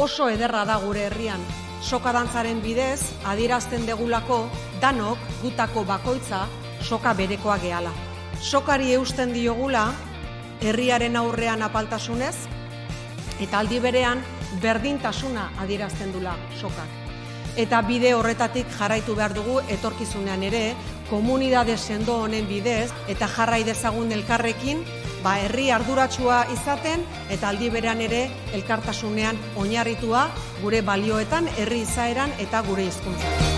oso ederra da gure herrian. Soka dantzaren bidez, adierazten degulako danok gutako bakoitza soka berekoa gehala. Sokari eusten diogula herriaren aurrean apaltasunez, eta aldi berean berdintasuna adierazten dula sokak. Eta bide horretatik jarraitu behar dugu etorkizunean ere, komunitate sendo honen bidez, eta jarrai dezagun elkarrekin, herri arduratsua izaten, eta aldi berean ere elkartasunean oinarritua gure balioetan, herri izaeran eta gure hizkuntzan.